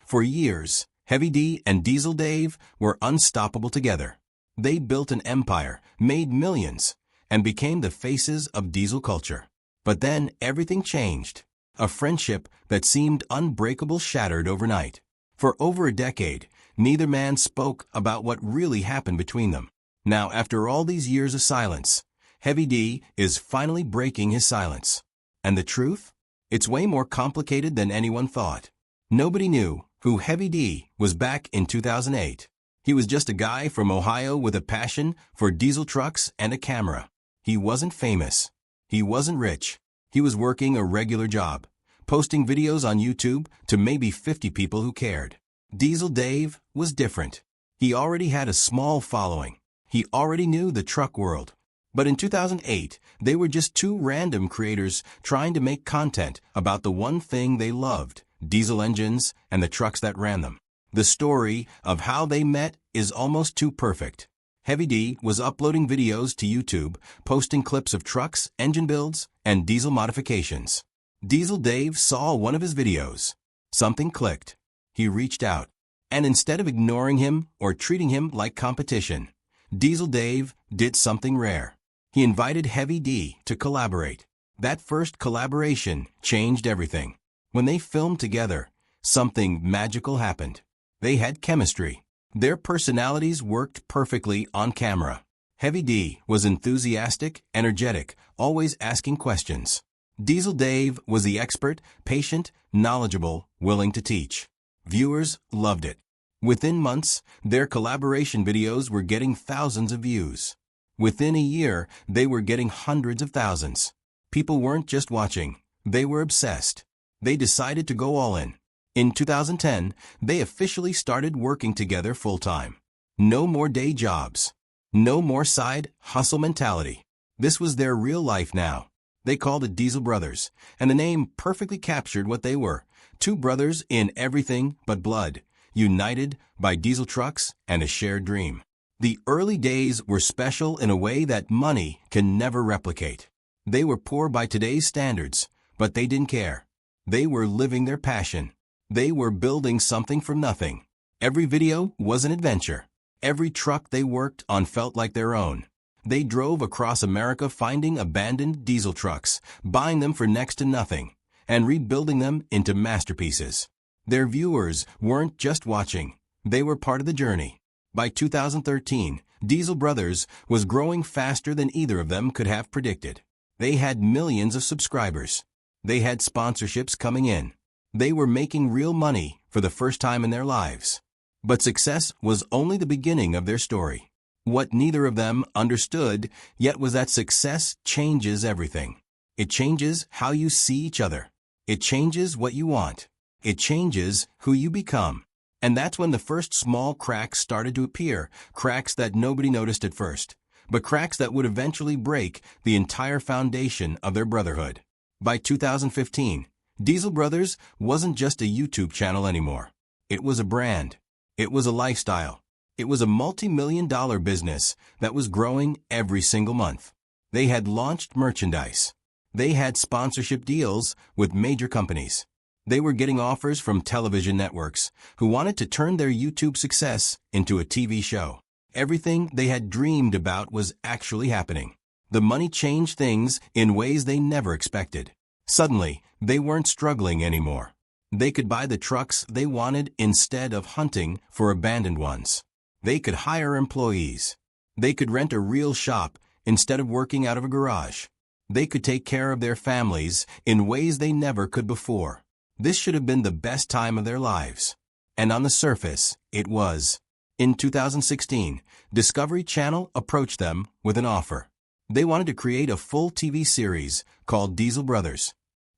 For years, Heavy D and Diesel Dave were unstoppable together. They built an empire, made millions, and became the faces of diesel culture. But then everything changed. A friendship that seemed unbreakable shattered overnight. For over a decade, neither man spoke about what really happened between them. Now, after all these years of silence, Heavy D is finally breaking his silence. And the truth? It's way more complicated than anyone thought. Nobody knew who Heavy D was back in 2008. He was just a guy from Ohio with a passion for diesel trucks and a camera. He wasn't famous. He wasn't rich. He was working a regular job, posting videos on YouTube to maybe 50 people who cared. Diesel Dave was different. He already had a small following. He already knew the truck world. But in 2008, they were just two random creators trying to make content about the one thing they loved, diesel engines and the trucks that ran them. The story of how they met is almost too perfect. Heavy D was uploading videos to YouTube, posting clips of trucks, engine builds, and diesel modifications. Diesel Dave saw one of his videos. Something clicked. He reached out. And instead of ignoring him or treating him like competition, Diesel Dave did something rare. He invited Heavy D to collaborate. That first collaboration changed everything. When they filmed together, something magical happened. They had chemistry. Their personalities worked perfectly on camera. Heavy D was enthusiastic, energetic, always asking questions. Diesel Dave was the expert, patient, knowledgeable, willing to teach. Viewers loved it. Within months, their collaboration videos were getting thousands of views. Within a year, they were getting hundreds of thousands. People weren't just watching, they were obsessed. They decided to go all in. In 2010, they officially started working together full-time. No more day jobs. No more side hustle mentality. This was their real life now. They called it Diesel Brothers, and the name perfectly captured what they were. Two brothers in everything but blood, united by diesel trucks and a shared dream. The early days were special in a way that money can never replicate. They were poor by today's standards, but they didn't care. They were living their passion. They were building something from nothing. Every video was an adventure. Every truck they worked on felt like their own. They drove across America finding abandoned diesel trucks, buying them for next to nothing, and rebuilding them into masterpieces. Their viewers weren't just watching. They were part of the journey. By 2013, Diesel Brothers was growing faster than either of them could have predicted. They had millions of subscribers. They had sponsorships coming in. They were making real money for the first time in their lives. But success was only the beginning of their story. What neither of them understood yet was that success changes everything. It changes how you see each other. It changes what you want. It changes who you become. And that's when the first small cracks started to appear, cracks that nobody noticed at first, but cracks that would eventually break the entire foundation of their brotherhood. By 2015, Diesel Brothers wasn't just a YouTube channel anymore. It was a brand. It was a lifestyle. It was a multi-million-dollar business that was growing every single month. They had launched merchandise. They had sponsorship deals with major companies. They were getting offers from television networks who wanted to turn their YouTube success into a TV show. Everything they had dreamed about was actually happening. The money changed things in ways they never expected. Suddenly, they weren't struggling anymore. They could buy the trucks they wanted instead of hunting for abandoned ones. They could hire employees. They could rent a real shop instead of working out of a garage. They could take care of their families in ways they never could before. This should have been the best time of their lives. And on the surface, it was. In 2016, Discovery Channel approached them with an offer. They wanted to create a full TV series called Diesel Brothers.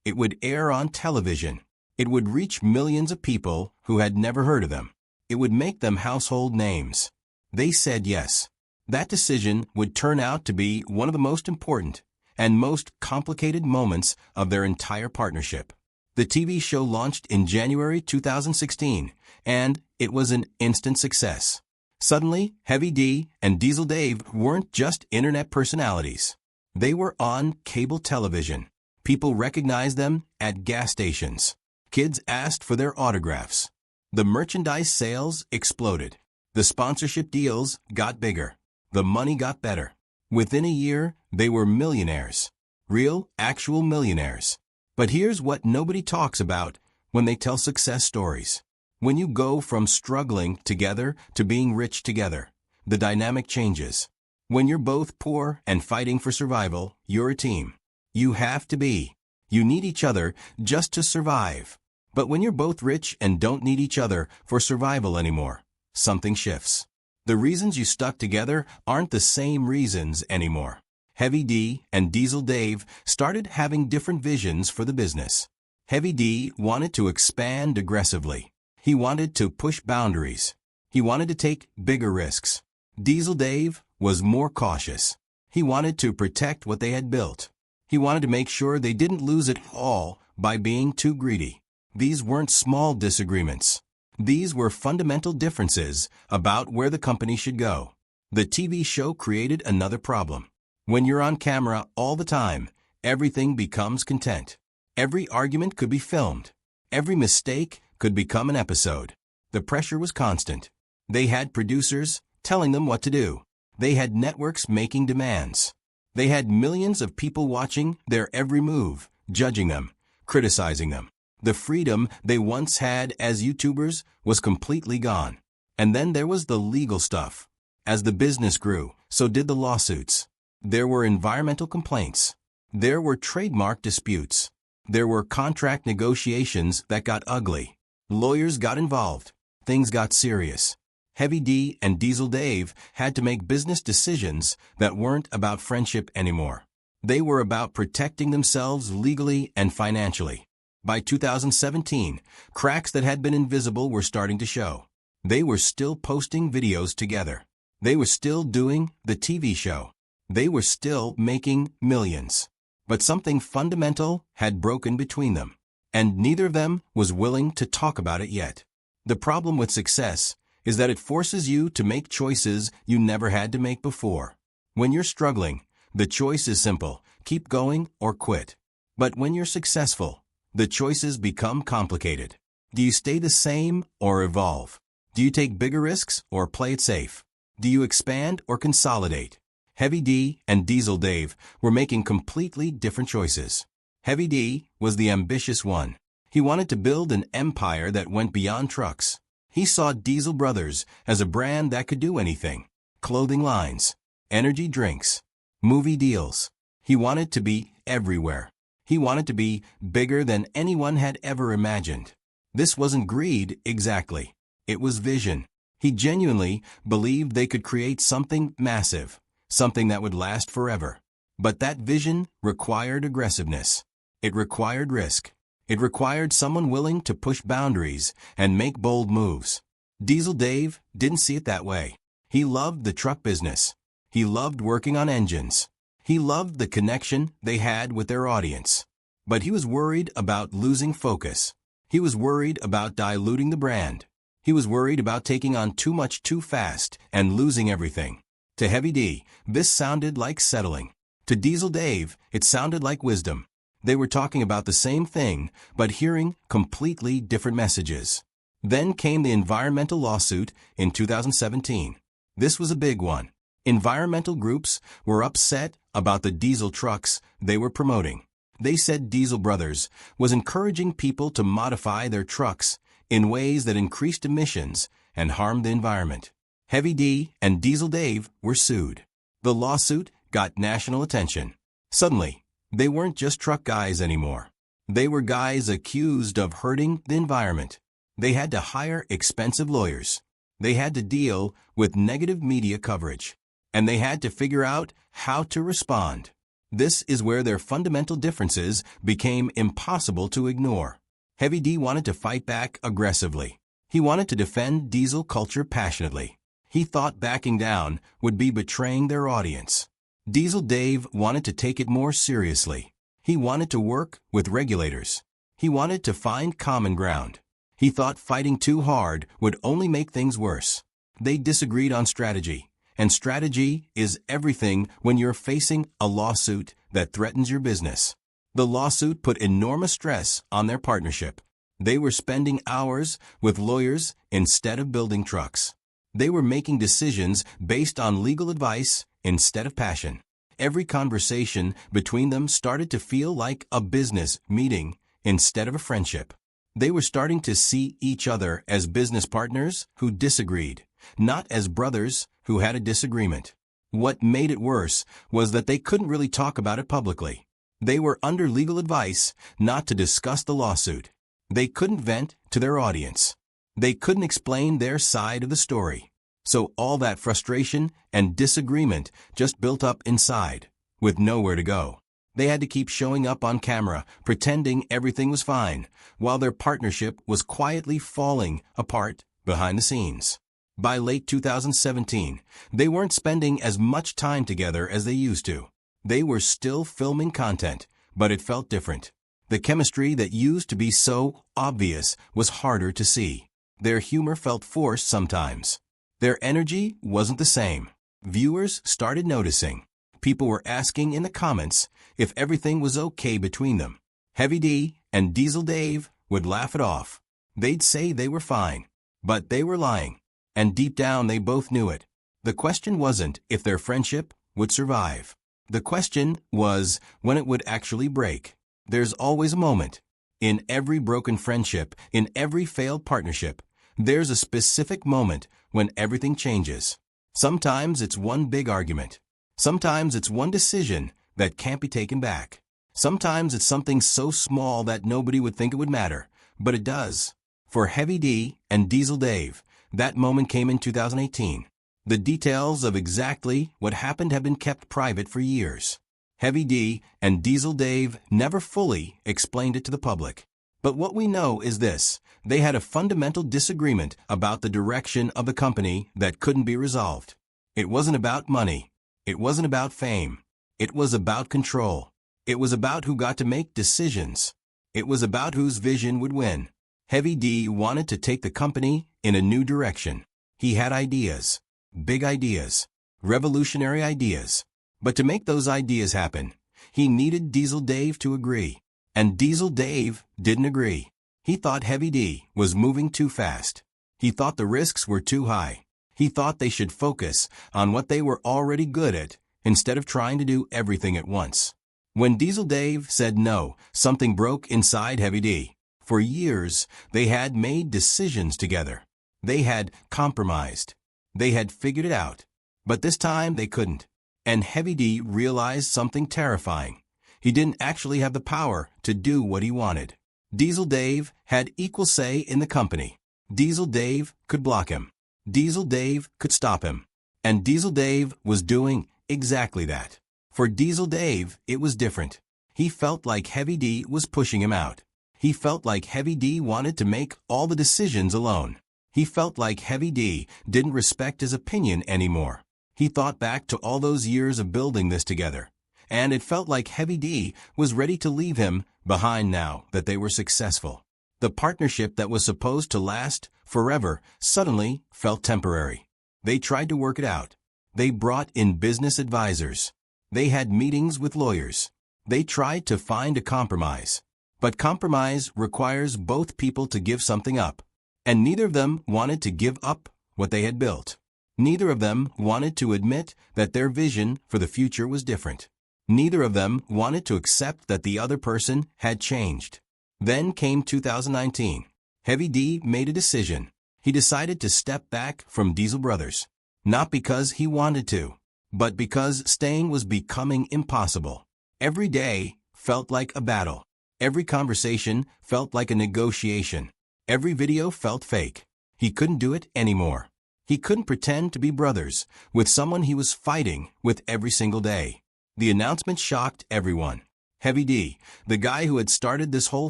It would air on television. It would reach millions of people who had never heard of them. It would make them household names. They said yes. That decision would turn out to be one of the most important and most complicated moments of their entire partnership. The TV show launched in January 2016, and it was an instant success. Suddenly, Heavy D and Diesel Dave weren't just internet personalities. They were on cable television. People recognized them at gas stations. Kids asked for their autographs. The merchandise sales exploded. The sponsorship deals got bigger. The money got better. Within a year, they were millionaires. Real, actual millionaires. But here's what nobody talks about when they tell success stories. When you go from struggling together to being rich together, the dynamic changes. When you're both poor and fighting for survival, you're a team. You have to be. You need each other just to survive. But when you're both rich and don't need each other for survival anymore, something shifts. The reasons you stuck together aren't the same reasons anymore. Heavy D and Diesel Dave started having different visions for the business. Heavy D wanted to expand aggressively. He wanted to push boundaries. He wanted to take bigger risks. Diesel Dave was more cautious. He wanted to protect what they had built. He wanted to make sure they didn't lose it all by being too greedy. These weren't small disagreements. These were fundamental differences about where the company should go. The TV show created another problem. When you're on camera all the time, everything becomes content. Every argument could be filmed. Every mistake could become an episode. The pressure was constant. They had producers telling them what to do. They had networks making demands. They had millions of people watching their every move, judging them, criticizing them. The freedom they once had as YouTubers was completely gone. And then there was the legal stuff. As the business grew, so did the lawsuits. There were environmental complaints. There were trademark disputes. There were contract negotiations that got ugly. Lawyers got involved. Things got serious. Heavy D and Diesel Dave had to make business decisions that weren't about friendship anymore. They were about protecting themselves legally and financially. By 2017, cracks that had been invisible were starting to show. They were still posting videos together. They were still doing the TV show. They were still making millions. But something fundamental had broken between them, and neither of them was willing to talk about it yet. The problem with success is that it forces you to make choices you never had to make before. When you're struggling, the choice is simple: keep going or quit. But when you're successful, the choices become complicated. Do you stay the same or evolve? Do you take bigger risks or play it safe? Do you expand or consolidate? Heavy D and Diesel Dave were making completely different choices. Heavy D was the ambitious one. He wanted to build an empire that went beyond trucks. He saw Diesel Brothers as a brand that could do anything: clothing lines, energy drinks, movie deals. He wanted to be everywhere. He wanted to be bigger than anyone had ever imagined. This wasn't greed exactly. It was vision. He genuinely believed they could create something massive, something that would last forever. But that vision required aggressiveness. It required risk. It required someone willing to push boundaries and make bold moves. Diesel Dave didn't see it that way. He loved the truck business. He loved working on engines. He loved the connection they had with their audience. But he was worried about losing focus. He was worried about diluting the brand. He was worried about taking on too much too fast and losing everything. To Heavy D, this sounded like settling. To Diesel Dave, it sounded like wisdom. They were talking about the same thing, but hearing completely different messages. Then came the environmental lawsuit in 2017. This was a big one. Environmental groups were upset about the diesel trucks they were promoting. They said Diesel Brothers was encouraging people to modify their trucks in ways that increased emissions and harmed the environment. Heavy D and Diesel Dave were sued. The lawsuit got national attention. Suddenly, they weren't just truck guys anymore. They were guys accused of hurting the environment. They had to hire expensive lawyers. They had to deal with negative media coverage. And they had to figure out how to respond. This is where their fundamental differences became impossible to ignore. Heavy D wanted to fight back aggressively. He wanted to defend diesel culture passionately. He thought backing down would be betraying their audience. Diesel Dave wanted to take it more seriously. He wanted to work with regulators. He wanted to find common ground. He thought fighting too hard would only make things worse. They disagreed on strategy, and strategy is everything when you're facing a lawsuit that threatens your business. The lawsuit put enormous stress on their partnership. They were spending hours with lawyers instead of building trucks. They were making decisions based on legal advice instead of passion. Every conversation between them started to feel like a business meeting instead of a friendship. They were starting to see each other as business partners who disagreed, not as brothers who had a disagreement. What made it worse was that they couldn't really talk about it publicly. They were under legal advice not to discuss the lawsuit. They couldn't vent to their audience. They couldn't explain their side of the story. So all that frustration and disagreement just built up inside, with nowhere to go. They had to keep showing up on camera, pretending everything was fine, while their partnership was quietly falling apart behind the scenes. By late 2017, they weren't spending as much time together as they used to. They were still filming content, but it felt different. The chemistry that used to be so obvious was harder to see. Their humor felt forced sometimes. Their energy wasn't the same. Viewers started noticing. People were asking in the comments if everything was okay between them. Heavy D and Diesel Dave would laugh it off. They'd say they were fine, but they were lying. And deep down they both knew it. The question wasn't if their friendship would survive. The question was when it would actually break. There's always a moment. In every broken friendship, in every failed partnership, there's a specific moment when everything changes. Sometimes it's one big argument. Sometimes it's one decision that can't be taken back. Sometimes it's something so small that nobody would think it would matter, but it does. For Heavy D and Diesel Dave, that moment came in 2018. The details of exactly what happened have been kept private for years. Heavy D and Diesel Dave never fully explained it to the public. But what we know is this: they had a fundamental disagreement about the direction of the company that couldn't be resolved. It wasn't about money. It wasn't about fame. It was about control. It was about who got to make decisions. It was about whose vision would win. Heavy D wanted to take the company in a new direction. He had ideas, big ideas, revolutionary ideas. But to make those ideas happen, he needed Diesel Dave to agree. And Diesel Dave didn't agree. He thought Heavy D was moving too fast. He thought the risks were too high. He thought they should focus on what they were already good at instead of trying to do everything at once. When Diesel Dave said no, something broke inside Heavy D. For years, they had made decisions together. They had compromised. They had figured it out. But this time they couldn't. And Heavy D realized something terrifying. He didn't actually have the power to do what he wanted. Diesel Dave had equal say in the company. Diesel Dave could block him. Diesel Dave could stop him. And Diesel Dave was doing exactly that. For Diesel Dave, it was different. He felt like Heavy D was pushing him out. He felt like Heavy D wanted to make all the decisions alone. He felt like Heavy D didn't respect his opinion anymore. He thought back to all those years of building this together, and it felt like Heavy D was ready to leave him behind now that they were successful. The partnership that was supposed to last forever suddenly felt temporary. They tried to work it out. They brought in business advisors. They had meetings with lawyers. They tried to find a compromise. But compromise requires both people to give something up. And neither of them wanted to give up what they had built. Neither of them wanted to admit that their vision for the future was different. Neither of them wanted to accept that the other person had changed. Then came 2019. Heavy D made a decision. He decided to step back from Diesel Brothers. Not because he wanted to, but because staying was becoming impossible. Every day felt like a battle. Every conversation felt like a negotiation. Every video felt fake. He couldn't do it anymore. He couldn't pretend to be brothers with someone he was fighting with every single day. The announcement shocked everyone. Heavy D, the guy who had started this whole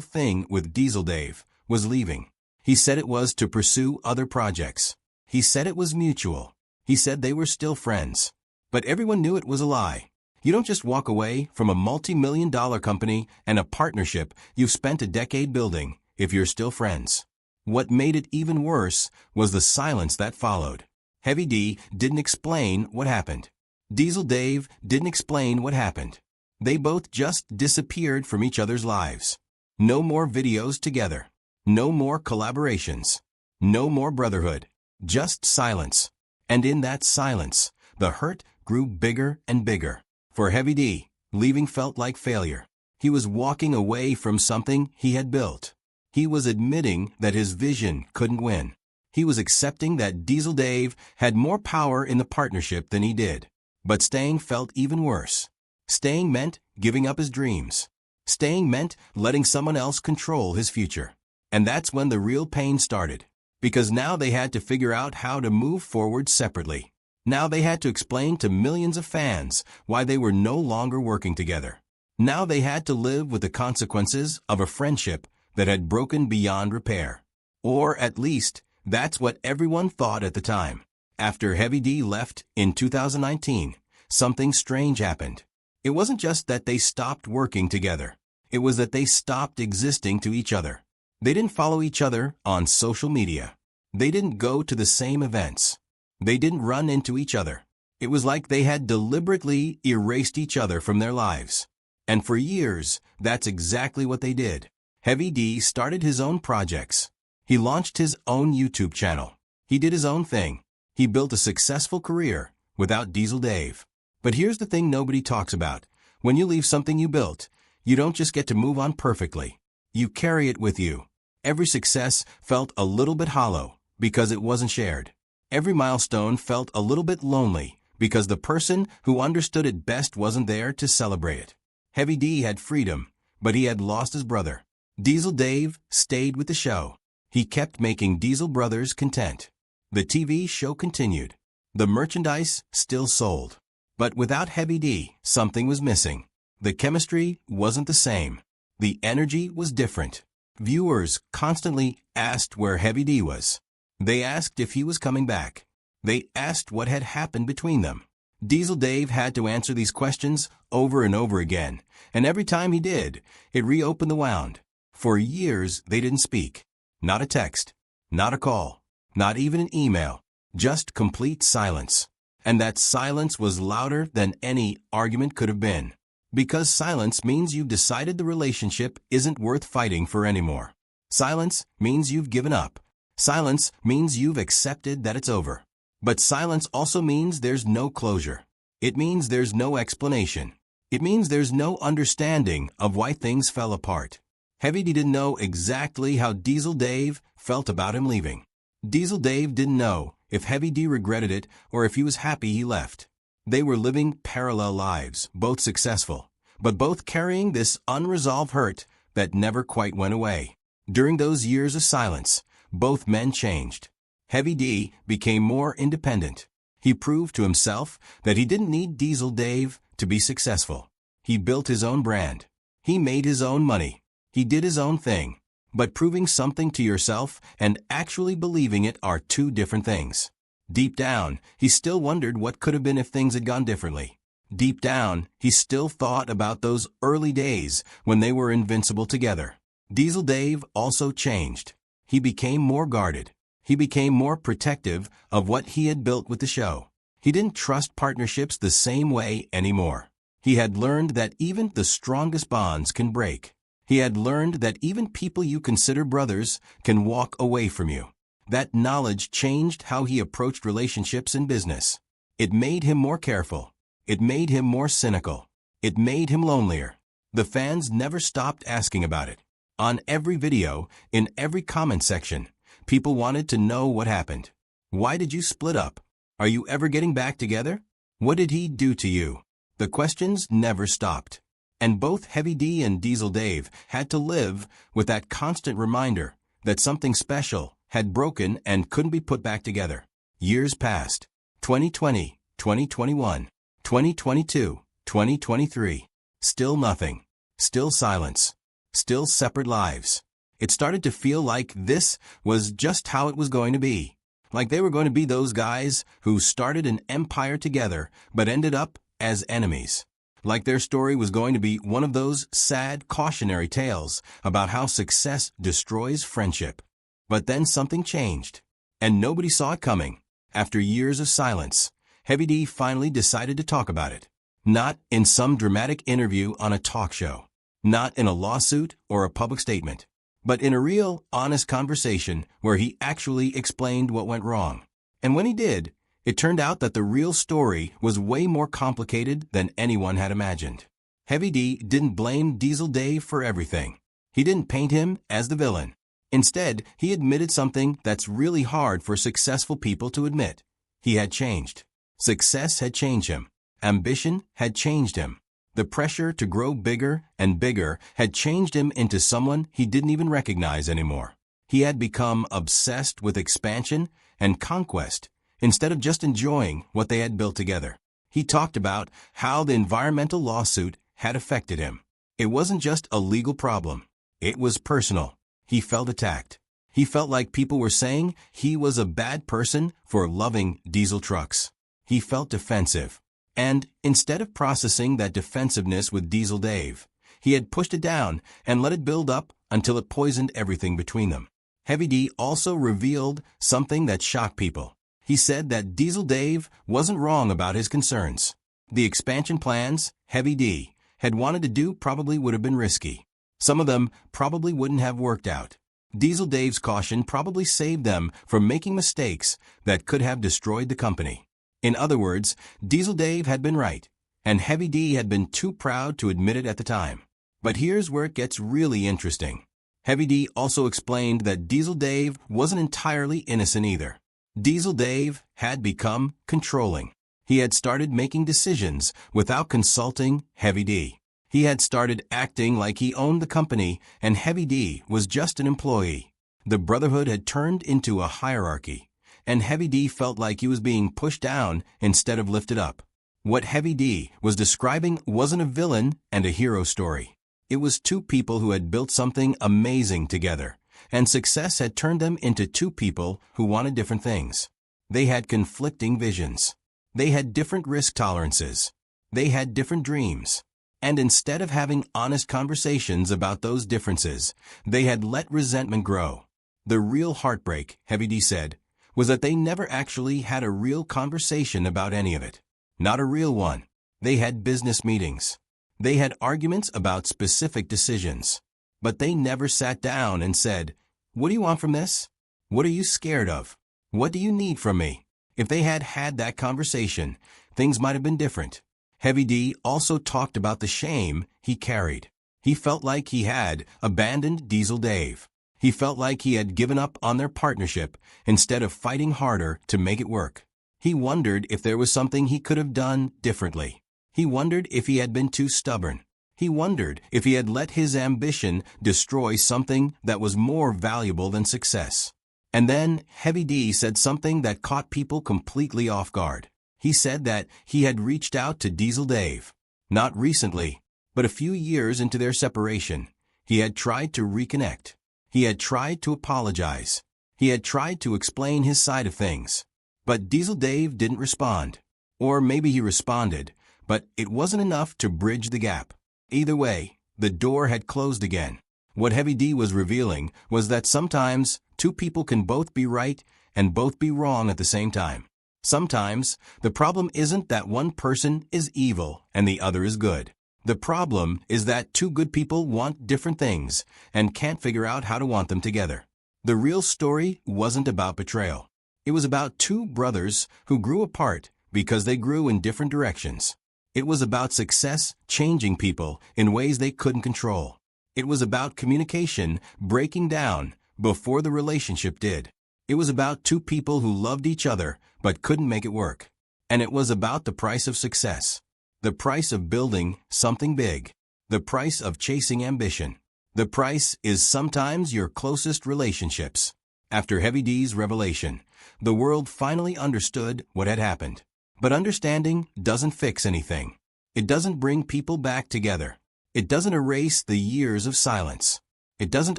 thing with Diesel Dave, was leaving. He said it was to pursue other projects. He said it was mutual. He said they were still friends. But everyone knew it was a lie. You don't just walk away from a multi-million-dollar company and a partnership you've spent a decade building if you're still friends. What made it even worse was the silence that followed. Heavy D didn't explain what happened. Diesel Dave didn't explain what happened. They both just disappeared from each other's lives. No more videos together. No more collaborations. No more brotherhood. Just silence. And in that silence, the hurt grew bigger and bigger. For Heavy D, leaving felt like failure. He was walking away from something he had built. He was admitting that his vision couldn't win. He was accepting that Diesel Dave had more power in the partnership than he did. But staying felt even worse. Staying meant giving up his dreams. Staying meant letting someone else control his future. And that's when the real pain started. Because now they had to figure out how to move forward separately. Now they had to explain to millions of fans why they were no longer working together. Now they had to live with the consequences of a friendship that had broken beyond repair. Or at least, that's what everyone thought at the time. After Heavy D left in 2019, something strange happened. It wasn't just that they stopped working together. It was that they stopped existing to each other. They didn't follow each other on social media. They didn't go to the same events. They didn't run into each other. It was like they had deliberately erased each other from their lives. And for years, that's exactly what they did. Heavy D started his own projects. He launched his own YouTube channel. He did his own thing. He built a successful career without Diesel Dave. But here's the thing nobody talks about. When you leave something you built, you don't just get to move on perfectly. You carry it with you. Every success felt a little bit hollow because it wasn't shared. Every milestone felt a little bit lonely because the person who understood it best wasn't there to celebrate it. Heavy D had freedom, but he had lost his brother. Diesel Dave stayed with the show. He kept making Diesel Brothers content. The TV show continued. The merchandise still sold. But without Heavy D, something was missing. The chemistry wasn't the same. The energy was different. Viewers constantly asked where Heavy D was. They asked if he was coming back. They asked what had happened between them. Diesel Dave had to answer these questions over and over again, and every time he did, it reopened the wound. For years, they didn't speak. Not a text, not a call, not even an email, just complete silence. And that silence was louder than any argument could have been. Because silence means you've decided the relationship isn't worth fighting for anymore. Silence means you've given up. Silence means you've accepted that it's over. But silence also means there's no closure. It means there's no explanation. It means there's no understanding of why things fell apart. Heavy D didn't know exactly how Diesel Dave felt about him leaving. Diesel Dave didn't know if Heavy D regretted it or if he was happy he left. They were living parallel lives, both successful, but both carrying this unresolved hurt that never quite went away. During those years of silence, both men changed. Heavy D became more independent. He proved to himself that he didn't need Diesel Dave to be successful. He built his own brand. He made his own money. He did his own thing. But proving something to yourself and actually believing it are two different things. Deep down, he still wondered what could have been if things had gone differently. Deep down, he still thought about those early days when they were invincible together. Diesel Dave also changed. He became more guarded. He became more protective of what he had built with the show. He didn't trust partnerships the same way anymore. He had learned that even the strongest bonds can break. He had learned that even people you consider brothers can walk away from you. That knowledge changed how he approached relationships and business. It made him more careful. It made him more cynical. It made him lonelier. The fans never stopped asking about it. On every video, in every comment section, people wanted to know what happened. Why did you split up? Are you ever getting back together? What did he do to you? The questions never stopped. And both Heavy D and Diesel Dave had to live with that constant reminder that something special had broken and couldn't be put back together. Years passed. 2020, 2021, 2022, 2023. Still nothing. Still silence. Still separate lives. It started to feel like this was just how it was going to be. Like they were going to be those guys who started an empire together but ended up as enemies. Like their story was going to be one of those sad cautionary tales about how success destroys friendship. But then something changed, and nobody saw it coming. After years of silence, Heavy D finally decided to talk about it. Not in some dramatic interview on a talk show. Not in a lawsuit or a public statement. but in a real, honest conversation where he actually explained what went wrong. And when he did, it turned out that the real story was way more complicated than anyone had imagined. Heavy D didn't blame Diesel Dave for everything. He didn't paint him as the villain. Instead, he admitted something that's really hard for successful people to admit. He had changed. Success had changed him. Ambition had changed him. The pressure to grow bigger and bigger had changed him into someone he didn't even recognize anymore. He had become obsessed with expansion and conquest instead of just enjoying what they had built together. He talked about how the environmental lawsuit had affected him. It wasn't just a legal problem. It was personal. He felt attacked. He felt like people were saying he was a bad person for loving diesel trucks. He felt defensive. And instead of processing that defensiveness with Diesel Dave, he had pushed it down and let it build up until it poisoned everything between them. Heavy D also revealed something that shocked people. He said that Diesel Dave wasn't wrong about his concerns. The expansion plans Heavy D had wanted to do probably would have been risky. Some of them probably wouldn't have worked out. Diesel Dave's caution probably saved them from making mistakes that could have destroyed the company. In other words, Diesel Dave had been right, and Heavy D had been too proud to admit it at the time. But here's where it gets really interesting. Heavy D also explained that Diesel Dave wasn't entirely innocent either. Diesel Dave had become controlling. He had started making decisions without consulting Heavy D. He had started acting like he owned the company and Heavy D was just an employee. The brotherhood had turned into a hierarchy, and Heavy D felt like he was being pushed down instead of lifted up. What Heavy D was describing wasn't a villain and a hero story. It was two people who had built something amazing together, and success had turned them into two people who wanted different things. They had conflicting visions. They had different risk tolerances. They had different dreams. And instead of having honest conversations about those differences, they had let resentment grow. The real heartbreak, Heavy D said, was that they never actually had a real conversation about any of it. Not a real one. They had business meetings. They had arguments about specific decisions. But they never sat down and said, "What do you want from this? What are you scared of? What do you need from me?" If they had had that conversation, things might have been different. Heavy D also talked about the shame he carried. He felt like he had abandoned Diesel Dave. He felt like he had given up on their partnership instead of fighting harder to make it work. He wondered if there was something he could have done differently. He wondered if he had been too stubborn. He wondered if he had let his ambition destroy something that was more valuable than success. And then Heavy D said something that caught people completely off guard. He said that he had reached out to Diesel Dave. Not recently, but a few years into their separation, he had tried to reconnect. He had tried to apologize. He had tried to explain his side of things. But Diesel Dave didn't respond. Or maybe he responded, but it wasn't enough to bridge the gap. Either way, the door had closed again. What Heavy D was revealing was that sometimes two people can both be right and both be wrong at the same time. Sometimes, the problem isn't that one person is evil and the other is good. The problem is that two good people want different things and can't figure out how to want them together. The real story wasn't about betrayal. It was about two brothers who grew apart because they grew in different directions. It was about success changing people in ways they couldn't control. It was about communication breaking down before the relationship did. It was about two people who loved each other but couldn't make it work. And it was about the price of success. The price of building something big. The price of chasing ambition. The price is sometimes your closest relationships. After Heavy D's revelation, the world finally understood what had happened. But understanding doesn't fix anything. It doesn't bring people back together. It doesn't erase the years of silence. It doesn't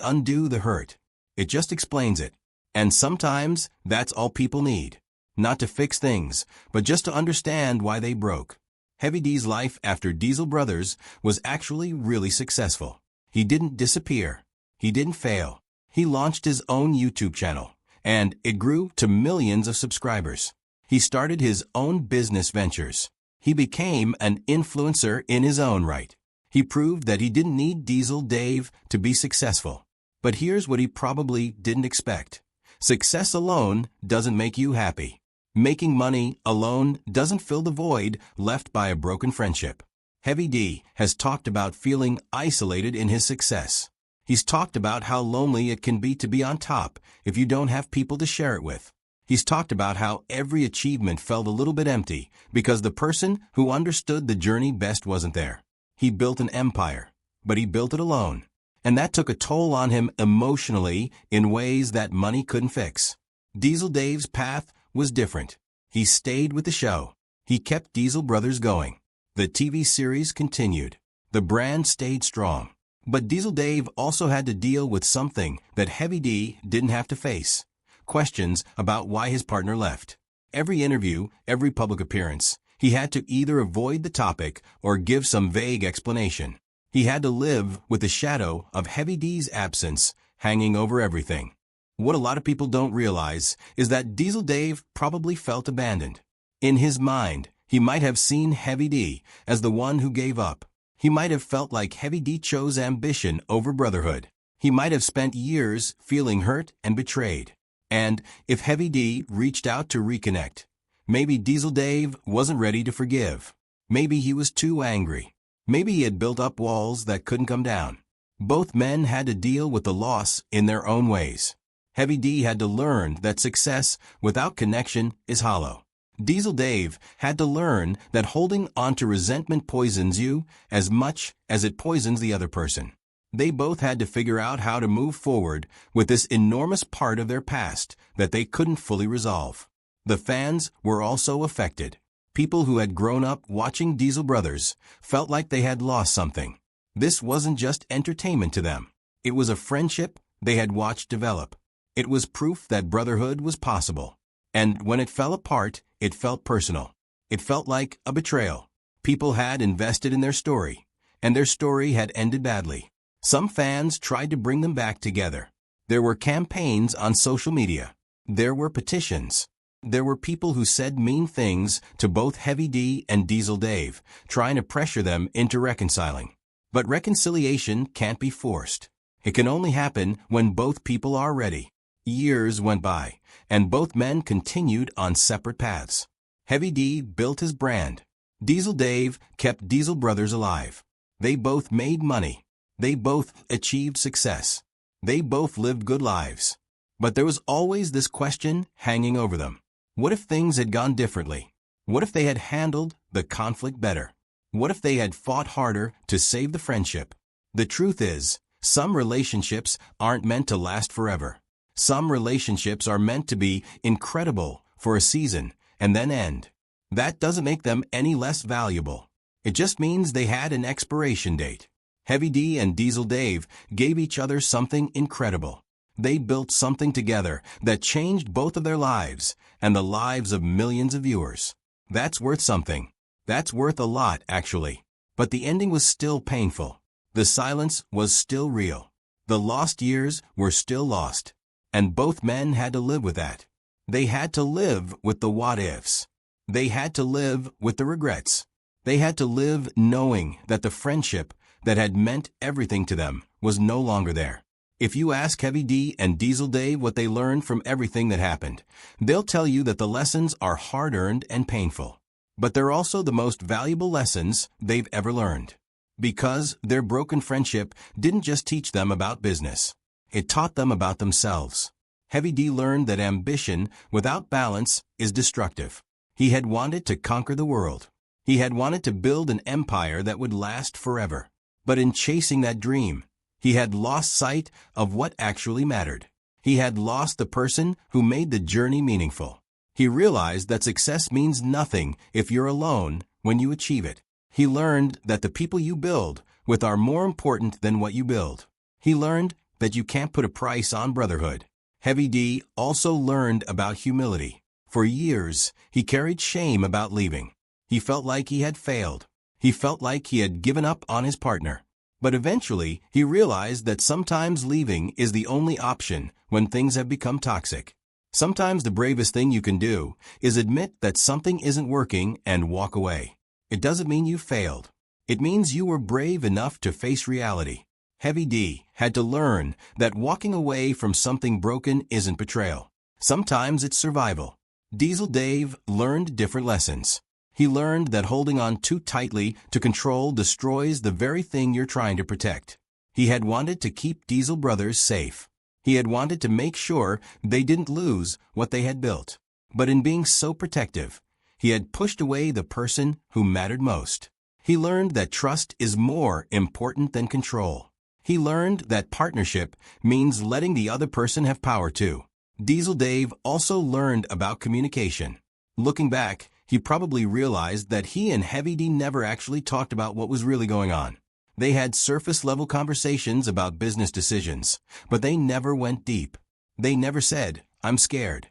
undo the hurt. It just explains it. And sometimes that's all people need. Not to fix things, but just to understand why they broke. Heavy D's life after Diesel Brothers was actually really successful. He didn't disappear. He didn't fail. He launched his own YouTube channel, and it grew to millions of subscribers. He started his own business ventures. He became an influencer in his own right. He proved that he didn't need Diesel Dave to be successful. But here's what he probably didn't expect. Success alone doesn't make you happy. Making money alone doesn't fill the void left by a broken friendship. Heavy D has talked about feeling isolated in his success. He's talked about how lonely it can be to be on top if you don't have people to share it with. He's talked about how every achievement felt a little bit empty because the person who understood the journey best wasn't there. He built an empire, but he built it alone. And that took a toll on him emotionally in ways that money couldn't fix. Diesel Dave's path was different. He stayed with the show. He kept Diesel Brothers going. The TV series continued. The brand stayed strong. But Diesel Dave also had to deal with something that Heavy D didn't have to face. Questions about why his partner left. Every interview, every public appearance, he had to either avoid the topic or give some vague explanation. He had to live with the shadow of Heavy D's absence hanging over everything. What a lot of people don't realize is that Diesel Dave probably felt abandoned. In his mind, he might have seen Heavy D as the one who gave up. He might have felt like Heavy D chose ambition over brotherhood. He might have spent years feeling hurt and betrayed. And if Heavy D reached out to reconnect, maybe Diesel Dave wasn't ready to forgive. Maybe he was too angry. Maybe he had built up walls that couldn't come down. Both men had to deal with the loss in their own ways. Heavy D had to learn that success without connection is hollow. Diesel Dave had to learn that holding onto resentment poisons you as much as it poisons the other person. They both had to figure out how to move forward with this enormous part of their past that they couldn't fully resolve. The fans were also affected. People who had grown up watching Diesel Brothers felt like they had lost something. This wasn't just entertainment to them. It was a friendship they had watched develop. It was proof that brotherhood was possible. And when it fell apart, it felt personal. It felt like a betrayal. People had invested in their story, and their story had ended badly. Some fans tried to bring them back together. There were campaigns on social media. There were petitions. There were people who said mean things to both Heavy D and Diesel Dave, trying to pressure them into reconciling. But reconciliation can't be forced. It can only happen when both people are ready. Years went by, and both men continued on separate paths. Heavy D built his brand. Diesel Dave kept Diesel Brothers alive. They both made money. They both achieved success. They both lived good lives. But there was always this question hanging over them. What if things had gone differently? What if they had handled the conflict better? What if they had fought harder to save the friendship? The truth is, some relationships aren't meant to last forever. Some relationships are meant to be incredible for a season and then end. That doesn't make them any less valuable. It just means they had an expiration date. Heavy D and Diesel Dave gave each other something incredible. They built something together that changed both of their lives and the lives of millions of viewers. That's worth something. That's worth a lot, actually. But the ending was still painful. The silence was still real. The lost years were still lost. And both men had to live with that. They had to live with the what-ifs. They had to live with the regrets. They had to live knowing that the friendship that had meant everything to them was no longer there. If you ask Heavy D and Diesel Dave what they learned from everything that happened, they'll tell you that the lessons are hard-earned and painful. But they're also the most valuable lessons they've ever learned. Because their broken friendship didn't just teach them about business. It taught them about themselves. Heavy D learned that ambition without balance is destructive. He had wanted to conquer the world. He had wanted to build an empire that would last forever. But in chasing that dream, he had lost sight of what actually mattered. He had lost the person who made the journey meaningful. He realized that success means nothing if you're alone when you achieve it. He learned that the people you build with are more important than what you build. He learned that you can't put a price on brotherhood. Heavy D also learned about humility. For years, he carried shame about leaving. He felt like he had failed. He felt like he had given up on his partner. But eventually, he realized that sometimes leaving is the only option when things have become toxic. Sometimes the bravest thing you can do is admit that something isn't working and walk away. It doesn't mean you failed. It means you were brave enough to face reality. Heavy D had to learn that walking away from something broken isn't betrayal. Sometimes it's survival. Diesel Dave learned different lessons. He learned that holding on too tightly to control destroys the very thing you're trying to protect. He had wanted to keep Diesel Brothers safe. He had wanted to make sure they didn't lose what they had built. But in being so protective, he had pushed away the person who mattered most. He learned that trust is more important than control. He learned that partnership means letting the other person have power too. Diesel Dave also learned about communication. Looking back, he probably realized that he and Heavy D never actually talked about what was really going on. They had surface-level conversations about business decisions, but they never went deep. They never said, "I'm scared."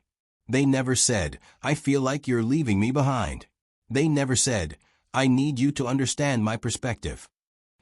They never said, "I feel like you're leaving me behind." They never said, "I need you to understand my perspective."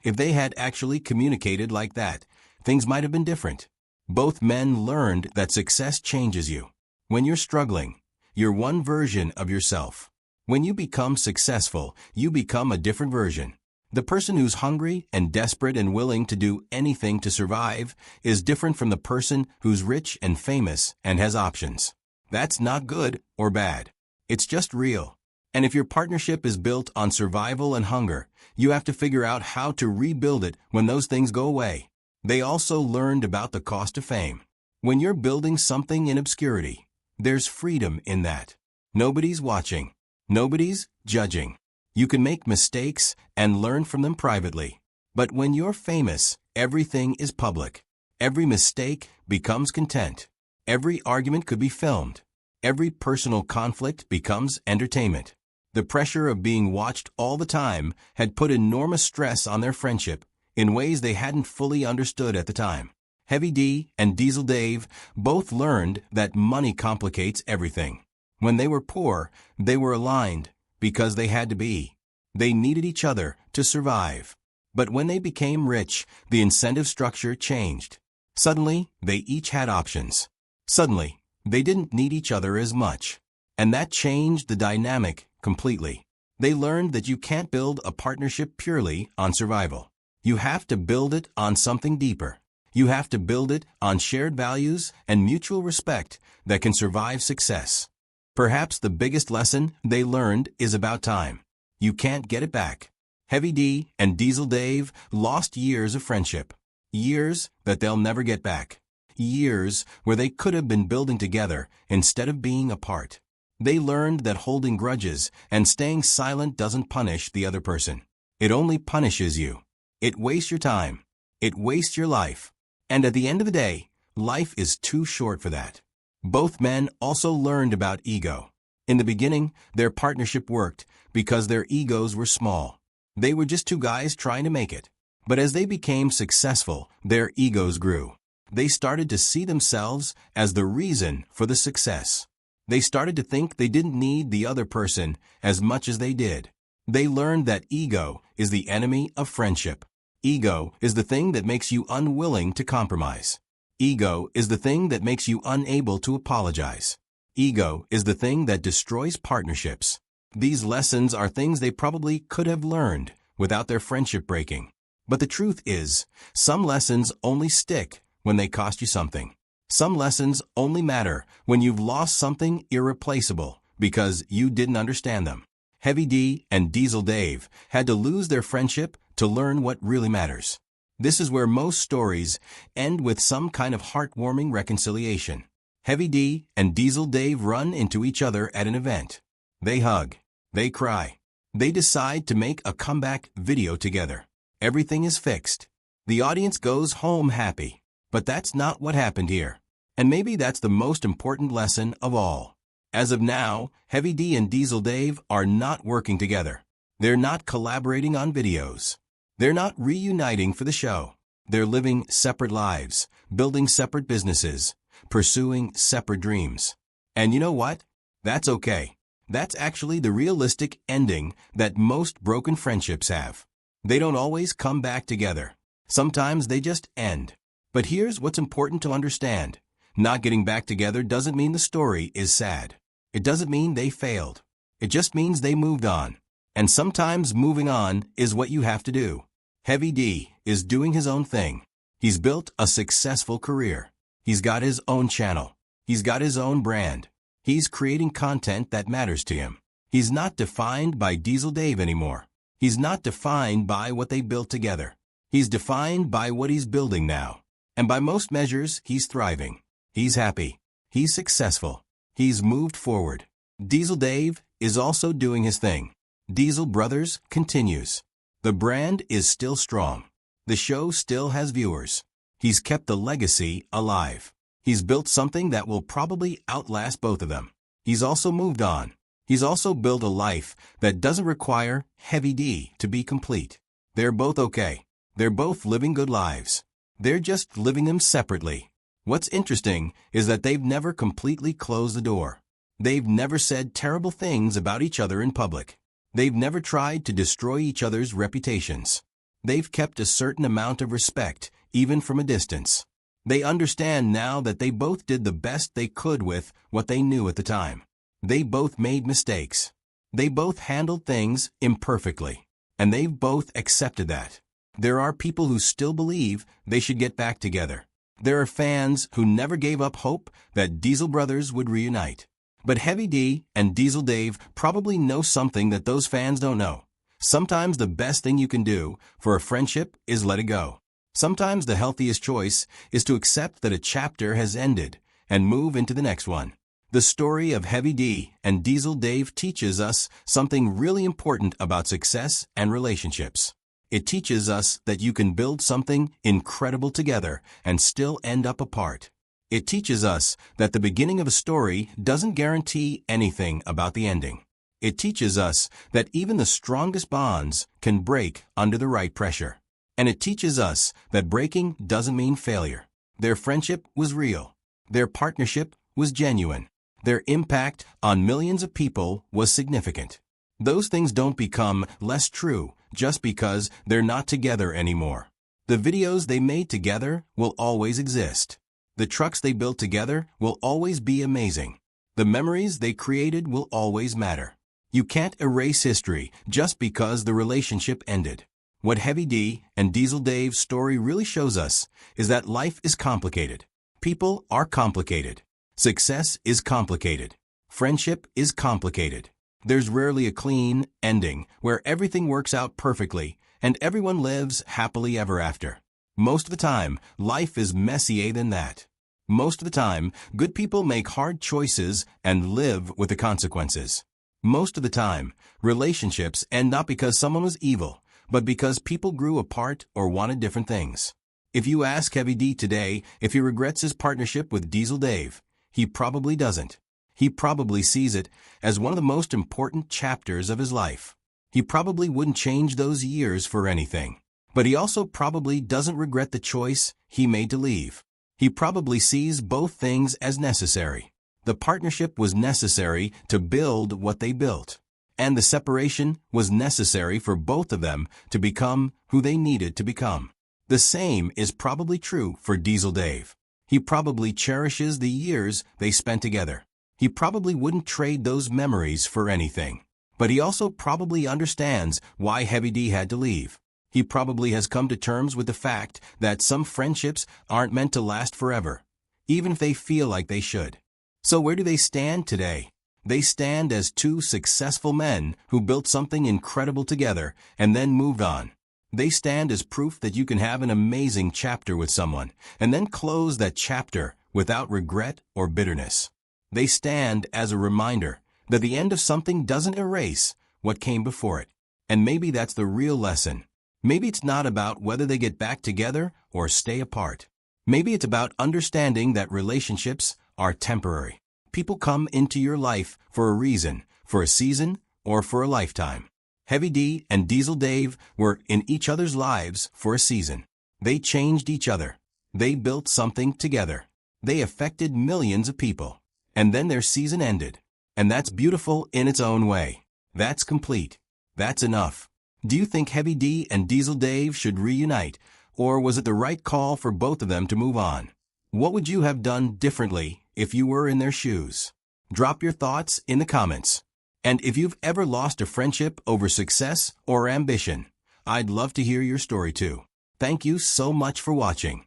If they had actually communicated like that, things might have been different. Both men learned that success changes you. When you're struggling, you're one version of yourself. When you become successful, you become a different version. The person who's hungry and desperate and willing to do anything to survive is different from the person who's rich and famous and has options. That's not good or bad. It's just real. And if your partnership is built on survival and hunger, you have to figure out how to rebuild it when those things go away. They also learned about the cost of fame. When you're building something in obscurity, there's freedom in that. Nobody's watching. Nobody's judging. You can make mistakes and learn from them privately. But when you're famous, everything is public. Every mistake becomes content. Every argument could be filmed. Every personal conflict becomes entertainment. The pressure of being watched all the time had put enormous stress on their friendship in ways they hadn't fully understood at the time. Heavy D and Diesel Dave both learned that money complicates everything. When they were poor, they were aligned because they had to be. They needed each other to survive. But when they became rich, the incentive structure changed. Suddenly, they each had options. Suddenly, they didn't need each other as much. And that changed the dynamic completely. They learned that you can't build a partnership purely on survival. You have to build it on something deeper. You have to build it on shared values and mutual respect that can survive success. Perhaps the biggest lesson they learned is about time. You can't get it back. Heavy D and Diesel Dave lost years of friendship. Years that they'll never get back. Years where they could have been building together instead of being apart. They learned that holding grudges and staying silent doesn't punish the other person. It only punishes you. It wastes your time. It wastes your life. And at the end of the day, life is too short for that. Both men also learned about ego. In the beginning, their partnership worked because their egos were small. They were just two guys trying to make it. But as they became successful, their egos grew. They started to see themselves as the reason for the success. They started to think they didn't need the other person as much as they did. They learned that ego is the enemy of friendship. Ego is the thing that makes you unwilling to compromise. Ego is the thing that makes you unable to apologize. Ego is the thing that destroys partnerships. These lessons are things they probably could have learned without their friendship breaking. But the truth is, some lessons only stick when they cost you something. Some lessons only matter when you've lost something irreplaceable because you didn't understand them. Heavy D and Diesel Dave had to lose their friendship to learn what really matters. This is where most stories end with some kind of heartwarming reconciliation. Heavy D and Diesel Dave run into each other at an event. They hug. They cry. They decide to make a comeback video together. Everything is fixed. The audience goes home happy. But that's not what happened here. And maybe that's the most important lesson of all. As of now, Heavy D and Diesel Dave are not working together. They're not collaborating on videos. They're not reuniting for the show. They're living separate lives, building separate businesses, pursuing separate dreams. And you know what? That's okay. That's actually the realistic ending that most broken friendships have. They don't always come back together. Sometimes they just end. But here's what's important to understand. Not getting back together doesn't mean the story is sad. It doesn't mean they failed. It just means they moved on. And sometimes moving on is what you have to do. Heavy D is doing his own thing. He's built a successful career. He's got his own channel. He's got his own brand. He's creating content that matters to him. He's not defined by Diesel Dave anymore. He's not defined by what they built together. He's defined by what he's building now. And by most measures, he's thriving. He's happy. He's successful. He's moved forward. Diesel Dave is also doing his thing. Diesel Brothers continues. The brand is still strong. The show still has viewers. He's kept the legacy alive. He's built something that will probably outlast both of them. He's also moved on. He's also built a life that doesn't require Heavy D to be complete. They're both okay. They're both living good lives. They're just living them separately. What's interesting is that they've never completely closed the door. They've never said terrible things about each other in public. They've never tried to destroy each other's reputations. They've kept a certain amount of respect, even from a distance. They understand now that they both did the best they could with what they knew at the time. They both made mistakes. They both handled things imperfectly. And they've both accepted that. There are people who still believe they should get back together. There are fans who never gave up hope that Diesel Brothers would reunite. But Heavy D and Diesel Dave probably know something that those fans don't know. Sometimes the best thing you can do for a friendship is let it go. Sometimes the healthiest choice is to accept that a chapter has ended and move into the next one. The story of Heavy D and Diesel Dave teaches us something really important about success and relationships. It teaches us that you can build something incredible together and still end up apart. It teaches us that the beginning of a story doesn't guarantee anything about the ending. It teaches us that even the strongest bonds can break under the right pressure. And it teaches us that breaking doesn't mean failure. Their friendship was real. Their partnership was genuine. Their impact on millions of people was significant. Those things don't become less true just because they're not together anymore. The videos they made together will always exist. The trucks they built together will always be amazing. The memories they created will always matter. You can't erase history just because the relationship ended. What Heavy D and Diesel Dave's story really shows us is that life is complicated. People are complicated. Success is complicated. Friendship is complicated. There's rarely a clean ending where everything works out perfectly and everyone lives happily ever after. Most of the time, life is messier than that. Most of the time, good people make hard choices and live with the consequences. Most of the time, relationships end not because someone was evil, but because people grew apart or wanted different things. If you ask Heavy D today if he regrets his partnership with Diesel Dave, he probably doesn't. He probably sees it as one of the most important chapters of his life. He probably wouldn't change those years for anything. But he also probably doesn't regret the choice he made to leave. He probably sees both things as necessary. The partnership was necessary to build what they built. And the separation was necessary for both of them to become who they needed to become. The same is probably true for Diesel Dave. He probably cherishes the years they spent together. He probably wouldn't trade those memories for anything. But he also probably understands why Heavy D had to leave. He probably has come to terms with the fact that some friendships aren't meant to last forever, even if they feel like they should. So where do they stand today? They stand as two successful men who built something incredible together and then moved on. They stand as proof that you can have an amazing chapter with someone and then close that chapter without regret or bitterness. They stand as a reminder that the end of something doesn't erase what came before it. And maybe that's the real lesson. Maybe it's not about whether they get back together or stay apart. Maybe it's about understanding that relationships are temporary. People come into your life for a reason, for a season, or for a lifetime. Heavy D and Diesel Dave were in each other's lives for a season. They changed each other. They built something together. They affected millions of people. And then their season ended. And that's beautiful in its own way. That's complete. That's enough. Do you think Heavy D and Diesel Dave should reunite, or was it the right call for both of them to move on? What would you have done differently if you were in their shoes? Drop your thoughts in the comments. And if you've ever lost a friendship over success or ambition, I'd love to hear your story too. Thank you so much for watching.